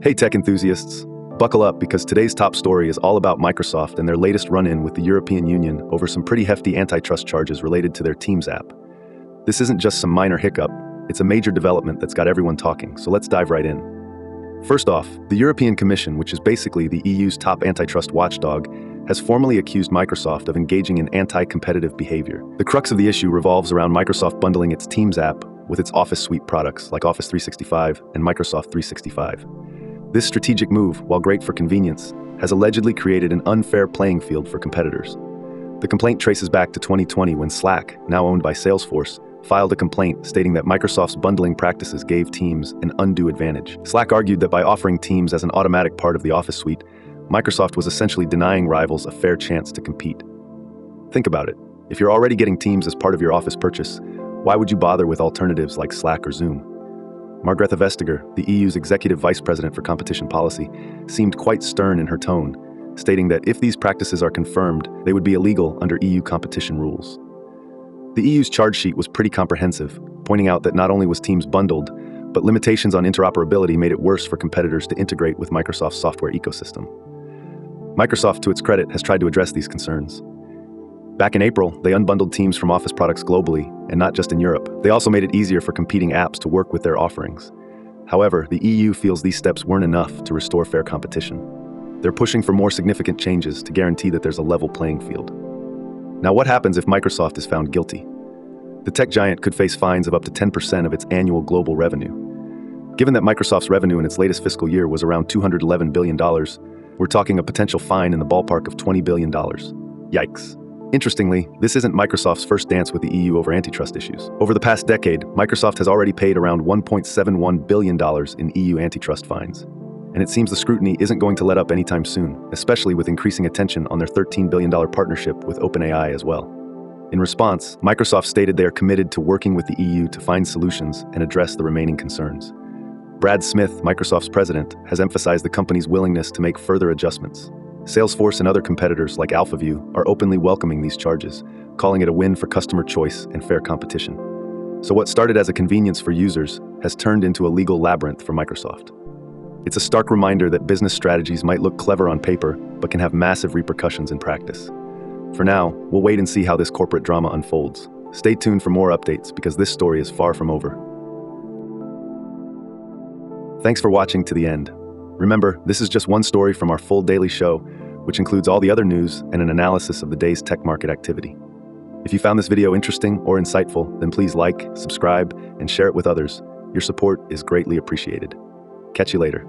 Hey tech enthusiasts, buckle up because today's top story is all about Microsoft and their latest run-in with the European Union over some pretty hefty antitrust charges related to their Teams app. This isn't just some minor hiccup, it's a major development that's got everyone talking, so let's dive right in. First off, the European Commission, which is basically the EU's top antitrust watchdog, has formally accused Microsoft of engaging in anti-competitive behavior. The crux of the issue revolves around Microsoft bundling its Teams app with its Office suite products like Office 365 and Microsoft 365. This strategic move, while great for convenience, has allegedly created an unfair playing field for competitors. The complaint traces back to 2020 when Slack, now owned by Salesforce, filed a complaint stating that Microsoft's bundling practices gave Teams an undue advantage. Slack argued that by offering Teams as an automatic part of the Office suite, Microsoft was essentially denying rivals a fair chance to compete. Think about it. If you're already getting Teams as part of your Office purchase, why would you bother with alternatives like Slack or Zoom? Margrethe Vestager, the EU's Executive Vice President for Competition Policy, seemed quite stern in her tone, stating that if these practices are confirmed, they would be illegal under EU competition rules. The EU's charge sheet was pretty comprehensive, pointing out that not only was Teams bundled, but limitations on interoperability made it worse for competitors to integrate with Microsoft's software ecosystem. Microsoft, to its credit, has tried to address these concerns. Back in April, they unbundled Teams from Office products globally, and not just in Europe. They also made it easier for competing apps to work with their offerings. However, the EU feels these steps weren't enough to restore fair competition. They're pushing for more significant changes to guarantee that there's a level playing field. Now, what happens if Microsoft is found guilty? The tech giant could face fines of up to 10% of its annual global revenue. Given that Microsoft's revenue in its latest fiscal year was around $211 billion, we're talking a potential fine in the ballpark of $20 billion. Yikes. Interestingly, this isn't Microsoft's first dance with the EU over antitrust issues. Over the past decade, Microsoft has already paid around $1.71 billion in EU antitrust fines. And it seems the scrutiny isn't going to let up anytime soon, especially with increasing attention on their $13 billion partnership with OpenAI as well. In response, Microsoft stated they are committed to working with the EU to find solutions and address the remaining concerns. Brad Smith, Microsoft's president, has emphasized the company's willingness to make further adjustments. Salesforce and other competitors like AlphaView are openly welcoming these charges, calling it a win for customer choice and fair competition. So what started as a convenience for users has turned into a legal labyrinth for Microsoft. It's a stark reminder that business strategies might look clever on paper, but can have massive repercussions in practice. For now, we'll wait and see how this corporate drama unfolds. Stay tuned for more updates because this story is far from over. Thanks for watching to the end. Remember, this is just one story from our full daily show, which includes all the other news and an analysis of the day's tech market activity. If you found this video interesting or insightful, then please like, subscribe, and share it with others. Your support is greatly appreciated. Catch you later.